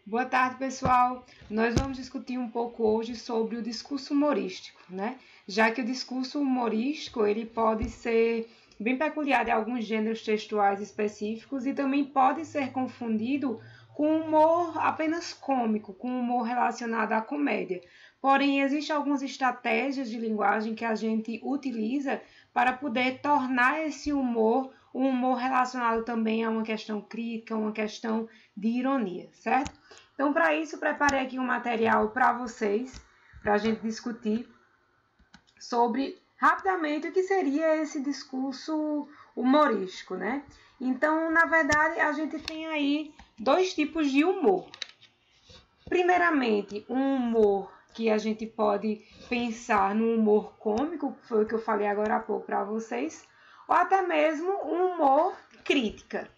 Boa tarde, pessoal. Nós vamos discutir um pouco hoje sobre o discurso humorístico, né? Já que o discurso humorístico, ele pode ser bem peculiar de alguns gêneros textuais específicos e também pode ser confundido com humor apenas cômico, com humor relacionado à comédia. Porém, existem algumas estratégias de linguagem que a gente utiliza para poder tornar esse humor um humor relacionado também a uma questão crítica, uma questão de ironia, certo? Então, para isso, preparei aqui um material para vocês, para a gente discutir sobre, rapidamente, o que seria esse discurso humorístico, né? Então, na verdade, a gente tem aí dois tipos de humor. Primeiramente, um humor que a gente pode pensar no humor cômico, que foi o que eu falei agora há pouco para vocês, ou até mesmo um humor crítica.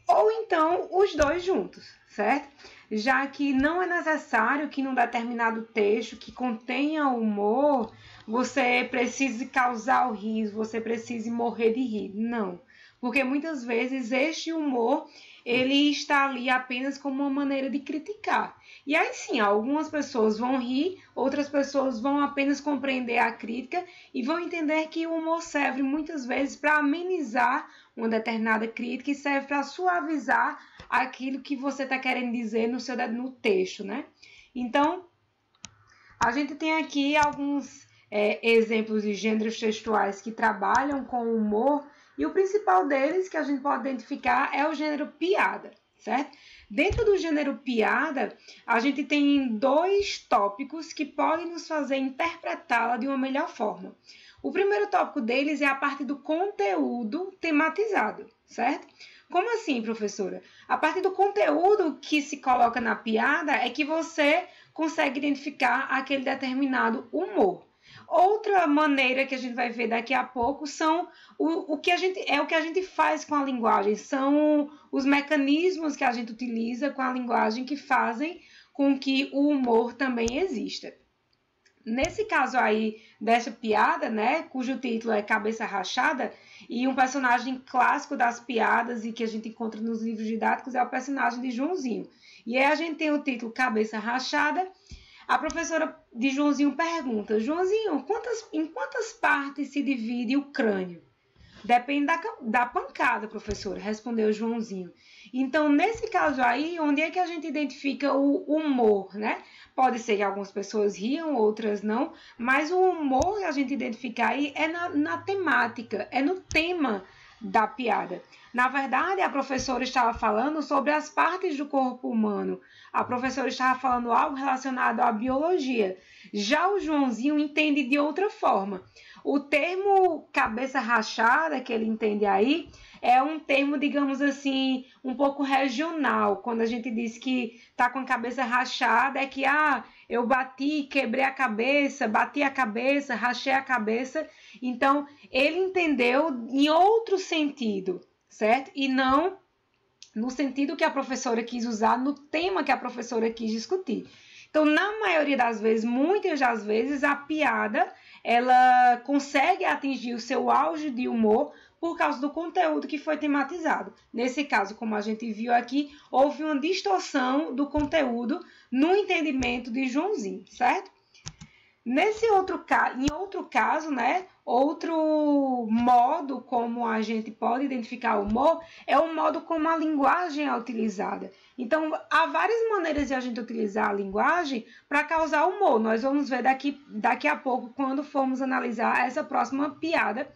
Ou então os dois juntos, certo? Já que não é necessário que num determinado texto que contenha humor, você precise causar o riso, você precise morrer de rir. Não. Porque muitas vezes este humor, ele está ali apenas como uma maneira de criticar. E aí sim, algumas pessoas vão rir, outras pessoas vão apenas compreender a crítica e vão entender que o humor serve muitas vezes para amenizar uma determinada crítica e serve para suavizar aquilo que você está querendo dizer no texto, né? Então, a gente tem aqui alguns exemplos de gêneros textuais que trabalham com humor, e o principal deles que a gente pode identificar é o gênero piada, certo? Dentro do gênero piada, a gente tem dois tópicos que podem nos fazer interpretá-la de uma melhor forma. O primeiro tópico deles é a parte do conteúdo tematizado, certo? Como assim, professora? A parte do conteúdo que se coloca na piada é que você consegue identificar aquele determinado humor. Outra maneira que a gente vai ver daqui a pouco são o que a gente faz com a linguagem, são os mecanismos que a gente utiliza com a linguagem que fazem com que o humor também exista. Nesse caso aí dessa piada, né, cujo título é Cabeça Rachada, e um personagem clássico das piadas e que a gente encontra nos livros didáticos é o personagem de Joãozinho. E aí a gente tem o título Cabeça Rachada. A professora de Joãozinho pergunta: Joãozinho, em quantas partes se divide o crânio? Depende da pancada, professora, respondeu Joãozinho. Então, nesse caso aí, onde é que a gente identifica o humor, né? Pode ser que algumas pessoas riam, outras não, mas o humor que a gente identifica aí é na temática, é no tema da piada. Na verdade, a professora estava falando sobre as partes do corpo humano. A professora estava falando algo relacionado à biologia. Já o Joãozinho entende de outra forma. O termo cabeça rachada, que ele entende aí, é um termo, digamos assim, um pouco regional. Quando a gente diz que tá com a cabeça rachada, é que, eu bati, quebrei a cabeça, bati a cabeça, rachei a cabeça. Então, ele entendeu em outro sentido, certo? E não no sentido que a professora quis usar, no tema que a professora quis discutir. Então, na maioria das vezes, muitas das vezes, a piada, ela consegue atingir o seu auge de humor por causa do conteúdo que foi tematizado. Nesse caso, como a gente viu aqui, houve uma distorção do conteúdo no entendimento de Joãozinho, certo? Em outro caso, né, outro modo como a gente pode identificar o humor é o modo como a linguagem é utilizada. Então, há várias maneiras de a gente utilizar a linguagem para causar humor. Nós vamos ver daqui a pouco, quando formos analisar essa próxima piada,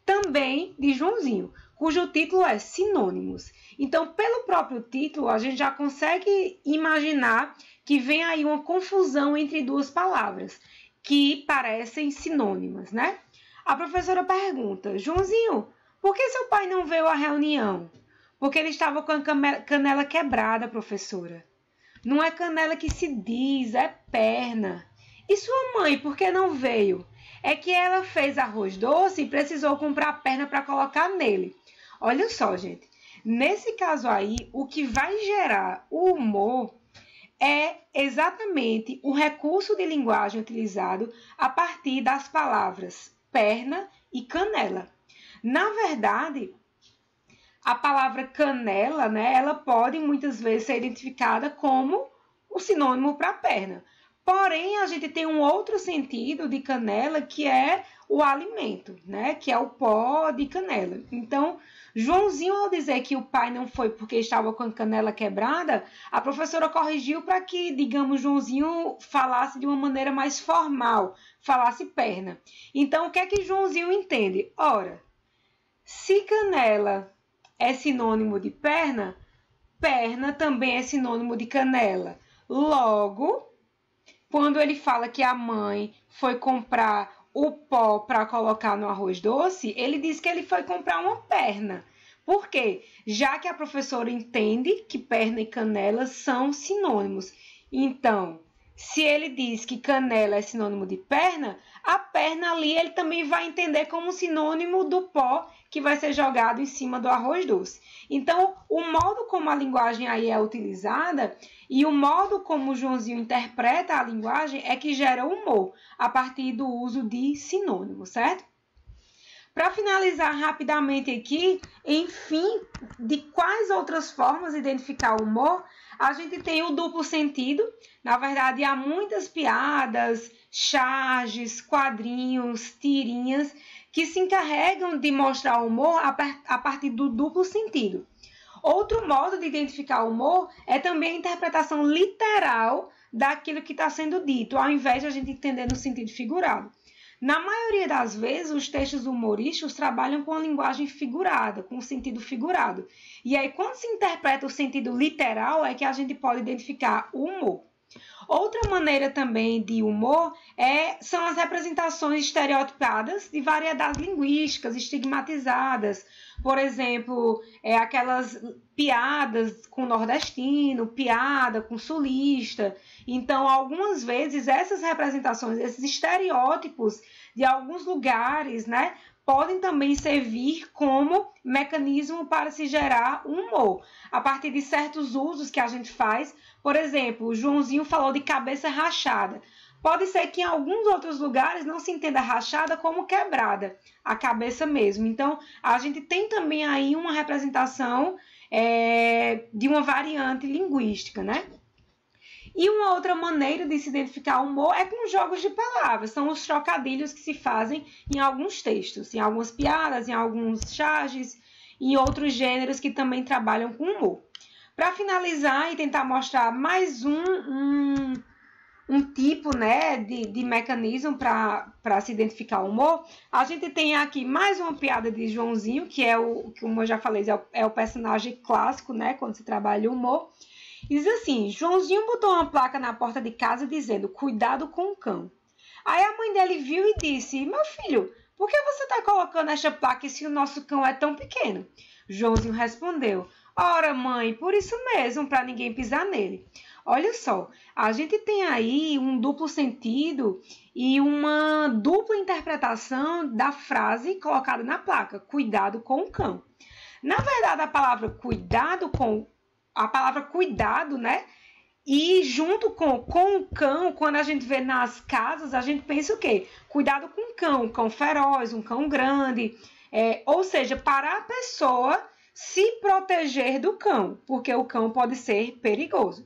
também de Joãozinho, cujo título é Sinônimos. Então, pelo próprio título, a gente já consegue imaginar que vem aí uma confusão entre duas palavras que parecem sinônimas, né? A professora pergunta: Joãozinho, por que seu pai não veio à reunião? Porque ele estava com a canela quebrada, professora. Não é canela que se diz, é perna. E sua mãe, por que não veio? É que ela fez arroz doce e precisou comprar perna para colocar nele. Olha só, gente. Nesse caso aí, o que vai gerar o humor é exatamente o recurso de linguagem utilizado a partir das palavras perna e canela. Na verdade, a palavra canela, né, ela pode muitas vezes ser identificada como o sinônimo para perna. Porém, a gente tem um outro sentido de canela, que é o alimento, né? Que é o pó de canela. Então, Joãozinho, ao dizer que o pai não foi porque estava com a canela quebrada, a professora corrigiu para que, digamos, Joãozinho falasse de uma maneira mais formal, falasse perna. Então, o que é que Joãozinho entende? Ora, se canela é sinônimo de perna, perna também é sinônimo de canela. Logo, quando ele fala que a mãe foi comprar o pó para colocar no arroz doce, ele diz que ele foi comprar uma perna. Por quê? Já que a professora entende que perna e canela são sinônimos. Então, se ele diz que canela é sinônimo de perna, a perna ali ele também vai entender como sinônimo do pó que vai ser jogado em cima do arroz doce. Então, o modo como a linguagem aí é utilizada e o modo como o Joãozinho interpreta a linguagem é que gera humor, a partir do uso de sinônimos, certo? Para finalizar rapidamente aqui, enfim, de quais outras formas identificar o humor, a gente tem o duplo sentido. Na verdade, há muitas piadas, charges, quadrinhos, tirinhas que se encarregam de mostrar o humor a partir do duplo sentido. Outro modo de identificar o humor é também a interpretação literal daquilo que está sendo dito, ao invés de a gente entender no sentido figurado. Na maioria das vezes, os textos humorísticos trabalham com a linguagem figurada, com o sentido figurado. E aí, quando se interpreta o sentido literal, é que a gente pode identificar o humor. Outra maneira também de humor são as representações estereotipadas de variedades linguísticas, estigmatizadas. Por exemplo, aquelas piadas com nordestino, piada com sulista. Então, algumas vezes, essas representações, esses estereótipos de alguns lugares, né, podem também servir como mecanismo para se gerar um humor, a partir de certos usos que a gente faz. Por exemplo, o Joãozinho falou de cabeça rachada. Pode ser que em alguns outros lugares não se entenda rachada como quebrada, a cabeça mesmo. Então, a gente tem também aí uma representação de uma variante linguística, né? E uma outra maneira de se identificar o humor é com jogos de palavras. São os trocadilhos que se fazem em alguns textos, em algumas piadas, em alguns charges, em outros gêneros que também trabalham com humor. Para finalizar e tentar mostrar mais um tipo, né, de mecanismo para se identificar o humor, a gente tem aqui mais uma piada de Joãozinho, que como eu já falei, é o personagem clássico, né, quando se trabalha o humor. E diz assim: Joãozinho botou uma placa na porta de casa dizendo, cuidado com o cão. Aí a mãe dele viu e disse, meu filho, por que você está colocando esta placa se o nosso cão é tão pequeno? Joãozinho respondeu, ora mãe, por isso mesmo, para ninguém pisar nele. Olha só, a gente tem aí um duplo sentido e uma dupla interpretação da frase colocada na placa, cuidado com o cão. Na verdade, a palavra cuidado, né? E junto com o cão, quando a gente vê nas casas, a gente pensa o quê? Cuidado com o cão, um cão feroz, um cão grande. Ou seja, para a pessoa se proteger do cão, porque o cão pode ser perigoso.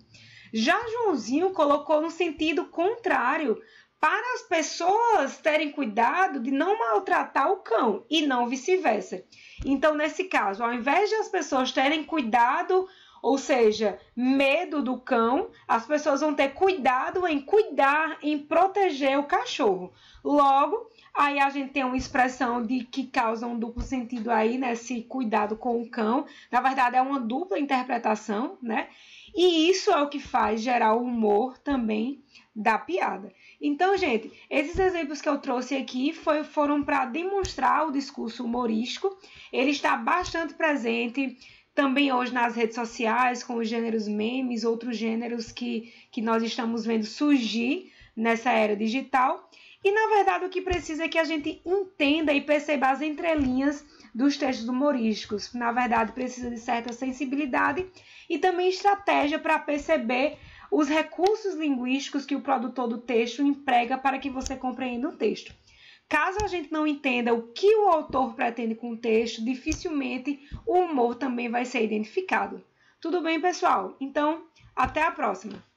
Já Joãozinho colocou no sentido contrário, para as pessoas terem cuidado de não maltratar o cão e não vice-versa. Então, nesse caso, ao invés de as pessoas terem cuidado, ou seja, medo do cão, as pessoas vão ter cuidado em cuidar, em proteger o cachorro. Logo, aí a gente tem uma expressão que causa um duplo sentido aí, nesse cuidado com o cão. Na verdade, é uma dupla interpretação, né? E isso é o que faz gerar o humor também da piada. Então, gente, esses exemplos que eu trouxe aqui foram para demonstrar o discurso humorístico. Ele está bastante presente também hoje nas redes sociais, com os gêneros memes, outros gêneros que nós estamos vendo surgir nessa era digital. E, na verdade, o que precisa é que a gente entenda e perceba as entrelinhas dos textos humorísticos. Na verdade, precisa de certa sensibilidade e também estratégia para perceber os recursos linguísticos que o produtor do texto emprega para que você compreenda o texto. caso a gente não entenda o que o autor pretende com o texto, dificilmente o humor também vai ser identificado. Tudo bem, pessoal? Então, até a próxima!